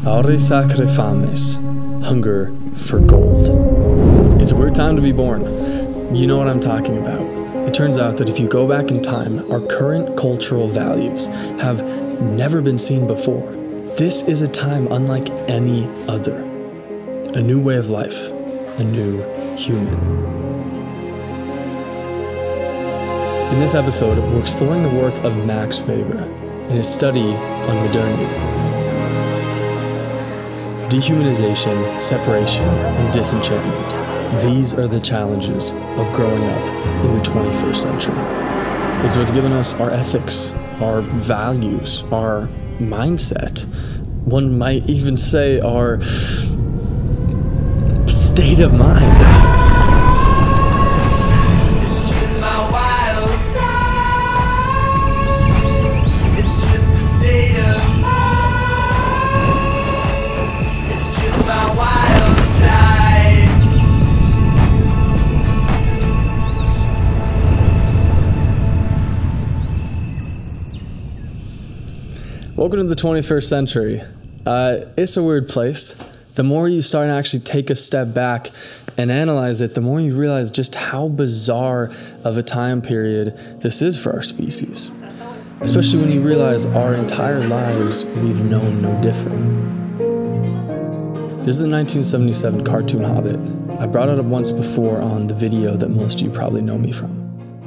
Aure sacre fames, hunger for gold. It's a weird time to be born. You know what I'm talking about. It turns out that if you go back in time, our current cultural values have never been seen before. This is a time unlike any other. A new way of life, a new human. In this episode, we're exploring the work of Max Weber in his study on modernity. Dehumanization, separation, and disenchantment. These are the challenges of growing up in the 21st century. It's what's given us our ethics, our values, our mindset. One might even say our state of mind. Welcome to the 21st century. It's a weird place. The more you start to actually take a step back and analyze it, the more you realize just how bizarre of a time period this is for our species. Especially when you realize our entire lives we've known no different. This is the 1977 cartoon Hobbit. I brought it up once before on the video that most of you probably know me from.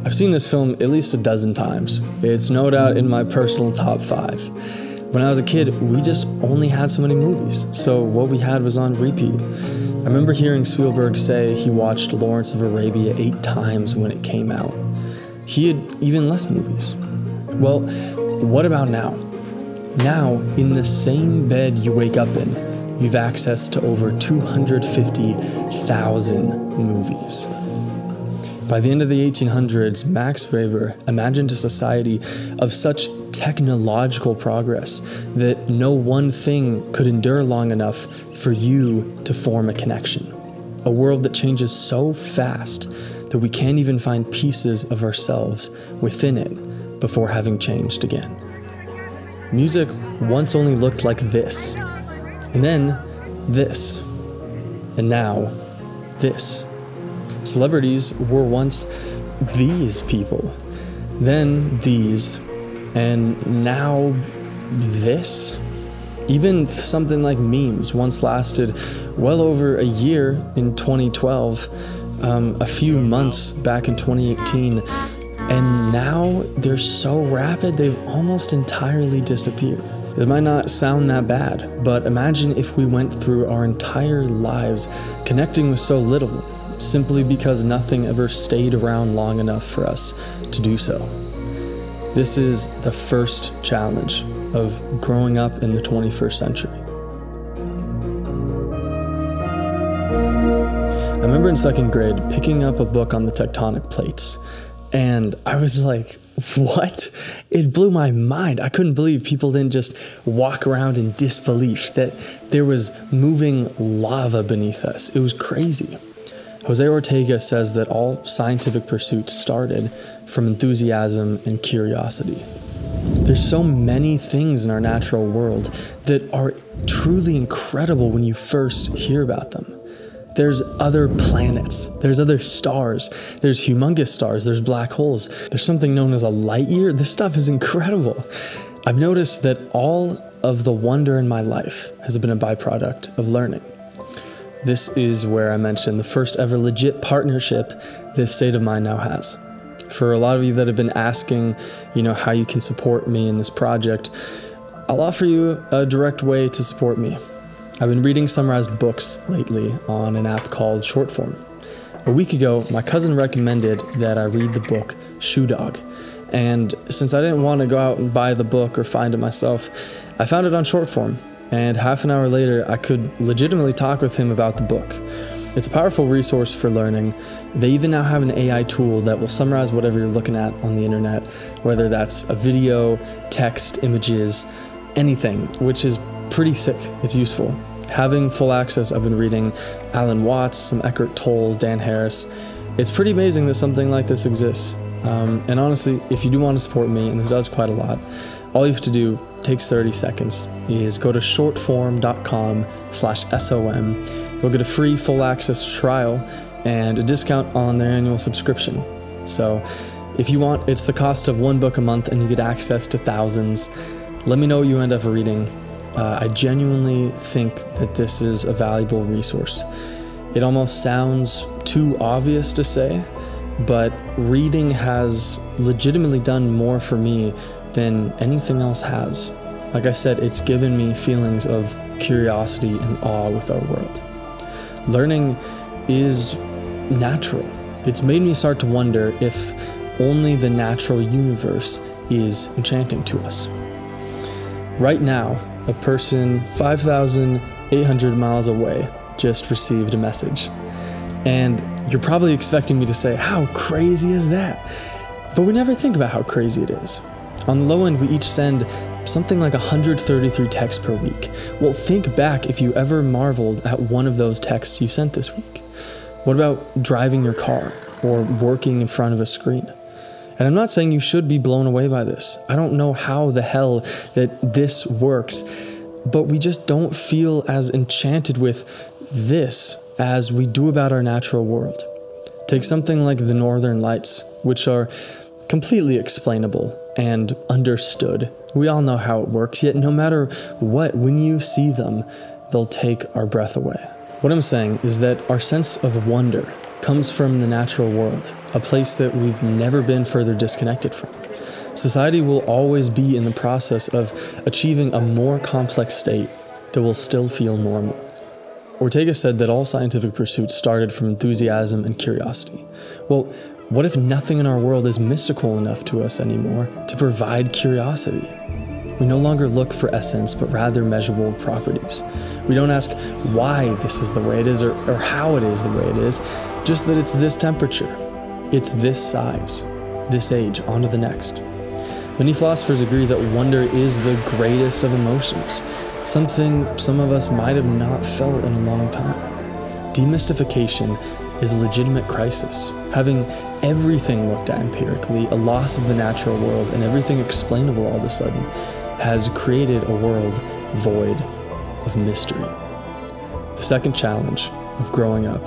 I've seen this film at least a dozen times. It's no doubt in my personal top 5. When I was a kid, we just only had so many movies, so what we had was on repeat. I remember hearing Spielberg say he watched Lawrence of Arabia 8 times when it came out. He had even less movies. Well, what about now? Now, in the same bed you wake up in, you've access to over 250,000 movies. By the end of the 1800s, Max Weber imagined a society of such technological progress that no one thing could endure long enough for you to form a connection. A world that changes so fast that we can't even find pieces of ourselves within it before having changed again. Music once only looked like this, and then this, and now this. Celebrities were once these people, then these, and now this. Even something like memes once lasted well over a year in 2012, a few months back in 2018, and now they're so rapid they've almost entirely disappeared. It might not sound that bad, but imagine if we went through our entire lives connecting with so little, simply because nothing ever stayed around long enough for us to do so. This is the first challenge of growing up in the 21st century. I remember in 2nd grade picking up a book on the tectonic plates, and I was like, what? It blew my mind. I couldn't believe people didn't just walk around in disbelief that there was moving lava beneath us. It was crazy. Jose Ortega says that all scientific pursuits started from enthusiasm and curiosity. There's so many things in our natural world that are truly incredible when you first hear about them. There's other planets, there's other stars, there's humongous stars, there's black holes, there's something known as a light year. This stuff is incredible. I've noticed that all of the wonder in my life has been a byproduct of learning. This is where I mentioned the first ever legit partnership this state of mind now has. For a lot of you that have been asking, how you can support me in this project, I'll offer you a direct way to support me. I've been reading summarized books lately on an app called Shortform. A week ago, my cousin recommended that I read the book Shoe Dog. And since I didn't want to go out and buy the book or find it myself, I found it on Shortform. And half an hour later, I could legitimately talk with him about the book. It's a powerful resource for learning. They even now have an AI tool that will summarize whatever you're looking at on the internet, whether that's a video, text, images, anything, which is pretty sick. It's useful. Having full access, I've been reading Alan Watts, some Eckhart Tolle, Dan Harris. It's pretty amazing that something like this exists. And honestly, if you do want to support me, and this does quite a lot, All you have to do, takes 30 seconds, is go to shortform.com/SOM. You'll get a free full access trial and a discount on their annual subscription. So if you want, it's the cost of one book a month and you get access to thousands. Let me know what you end up reading. I genuinely think that this is a valuable resource. It almost sounds too obvious to say, but reading has legitimately done more for me than anything else has. Like I said, it's given me feelings of curiosity and awe with our world. Learning is natural. It's made me start to wonder if only the natural universe is enchanting to us. Right now, a person 5,800 miles away just received a message. And you're probably expecting me to say, how crazy is that? But we never think about how crazy it is. On the low end, we each send something like 133 texts per week. Well, think back if you ever marveled at one of those texts you sent this week. What about driving your car or working in front of a screen? And I'm not saying you should be blown away by this. I don't know how the hell that this works, but we just don't feel as enchanted with this as we do about our natural world. Take something like the Northern Lights, which are completely explainable and understood. We all know how it works, yet no matter what, when you see them, they'll take our breath away. What I'm saying is that our sense of wonder comes from the natural world, a place that we've never been further disconnected from. Society will always be in the process of achieving a more complex state that will still feel normal. Ortega said that all scientific pursuits started from enthusiasm and curiosity. Well, what if nothing in our world is mystical enough to us anymore to provide curiosity? We no longer look for essence, but rather measurable properties. We don't ask why this is the way it is or how it is the way it is, just that it's this temperature, it's this size, this age, on to the next. Many philosophers agree that wonder is the greatest of emotions, something some of us might have not felt in a long time. Demystification is a legitimate crisis. Having everything looked at empirically, a loss of the natural world, and everything explainable all of a sudden has created a world void of mystery. The second challenge of growing up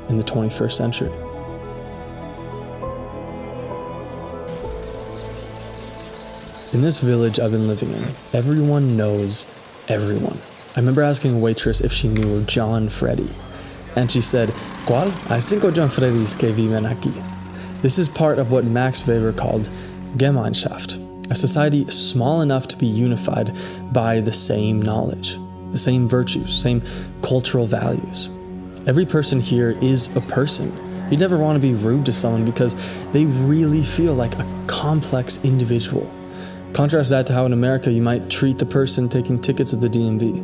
in the 21st century. In this village I've been living in, everyone knows everyone. I remember asking a waitress if she knew of John Freddy, and she said, "¿Cuál? Hay cinco John Freddys que viven aquí." This is part of what Max Weber called Gemeinschaft, a society small enough to be unified by the same knowledge, the same virtues, same cultural values. Every person here is a person. You never want to be rude to someone because they really feel like a complex individual. Contrast that to how in America you might treat the person taking tickets at the DMV.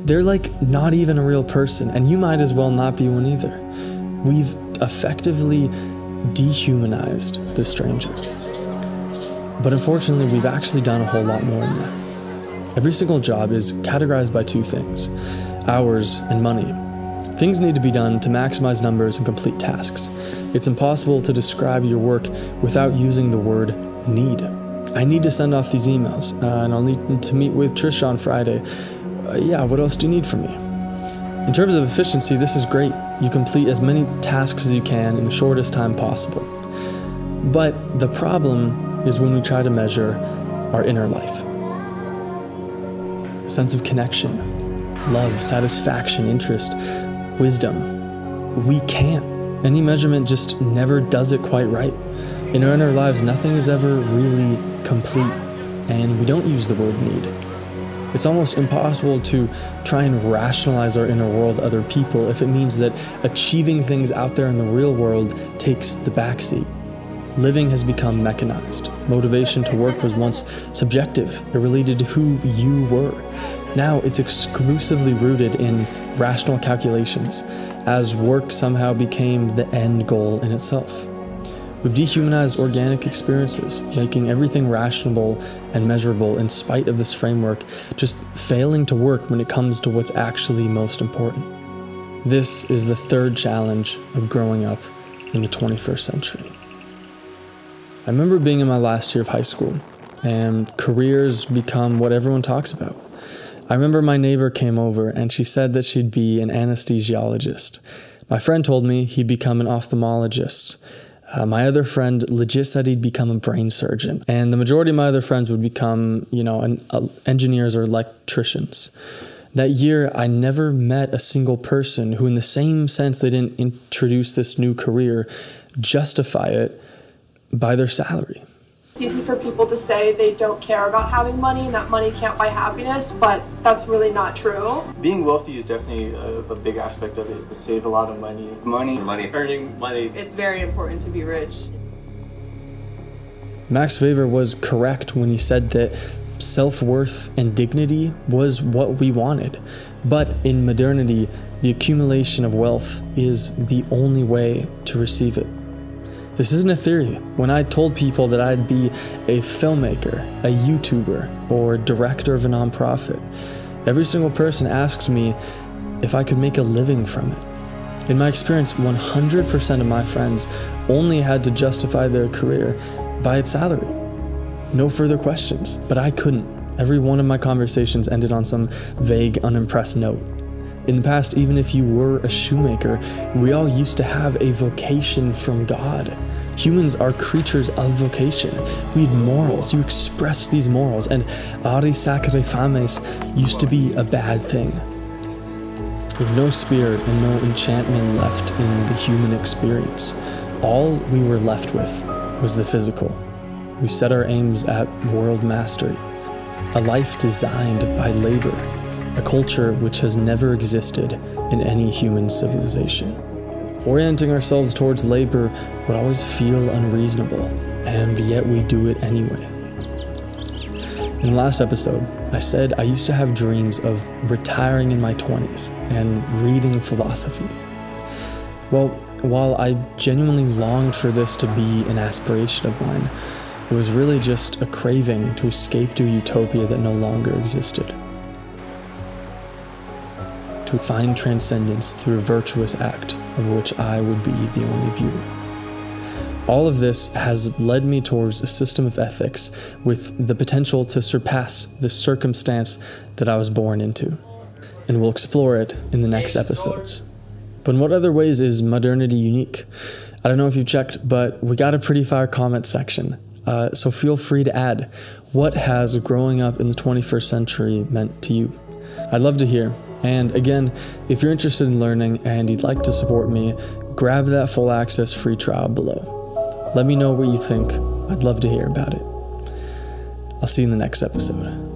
They're like not even a real person, and you might as well not be one either. We've effectively dehumanized the stranger. But unfortunately, we've actually done a whole lot more than that. Every single job is categorized by two things: hours and money. Things need to be done to maximize numbers and complete tasks. It's impossible to describe your work without using the word need. I need to send off these emails, and I'll need to meet with Trisha on Friday. Yeah, what else do you need from me? In terms of efficiency, this is great. You complete as many tasks as you can in the shortest time possible. But the problem is when we try to measure our inner life. A sense of connection, love, satisfaction, interest, wisdom. We can't. Any measurement just never does it quite right. In our inner lives, nothing is ever really complete, and we don't use the word need. It's almost impossible to try and rationalize our inner world to other people if it means that achieving things out there in the real world takes the backseat. Living has become mechanized. Motivation to work was once subjective. It related to who you were. Now it's exclusively rooted in rational calculations, as work somehow became the end goal in itself. We've dehumanized organic experiences, making everything rational and measurable in spite of this framework, just failing to work when it comes to what's actually most important. This is the third challenge of growing up in the 21st century. I remember being in my last year of high school. and careers become what everyone talks about. I remember my neighbor came over and she said that she'd be an anesthesiologist. My friend told me he'd become an ophthalmologist. My other friend legit said he'd become a brain surgeon. And the majority of my other friends would become, engineers or electricians. That year, I never met a single person who, in the same sense they didn't introduce this new career, justify it by their salary. It's easy for people to say they don't care about having money and that money can't buy happiness, but that's really not true. Being wealthy is definitely a big aspect of it. To save a lot of money. Money, earning money. It's very important to be rich. Max Weber was correct when he said that self-worth and dignity was what we wanted. But in modernity, the accumulation of wealth is the only way to receive it. This isn't a theory. When I told people that I'd be a filmmaker, a YouTuber, or director of a nonprofit, every single person asked me if I could make a living from it. In my experience, 100% of my friends only had to justify their career by its salary. No further questions, but I couldn't. Every one of my conversations ended on some vague, unimpressed note. In the past, even if you were a shoemaker, we all used to have a vocation from God. Humans are creatures of vocation. We had morals. You expressed these morals, and auri sacre fames used to be a bad thing. With no spirit and no enchantment left in the human experience, all we were left with was the physical. We set our aims at world mastery, a life designed by labor, a culture which has never existed in any human civilization. Orienting ourselves towards labor would always feel unreasonable, and yet we do it anyway. In the last episode, I said I used to have dreams of retiring in my 20s and reading philosophy. Well, while I genuinely longed for this to be an aspiration of mine, it was really just a craving to escape to a utopia that no longer existed. To find transcendence through a virtuous act of which I would be the only viewer. All of this has led me towards a system of ethics with the potential to surpass the circumstance that I was born into. And we'll explore it in the next episodes. But in what other ways is modernity unique? I don't know if you've checked, but we got a pretty fire comment section. So feel free to add, what has growing up in the 21st century meant to you? I'd love to hear. And again, if you're interested in learning and you'd like to support me, grab that full access free trial below. Let me know what you think. I'd love to hear about it. I'll see you in the next episode.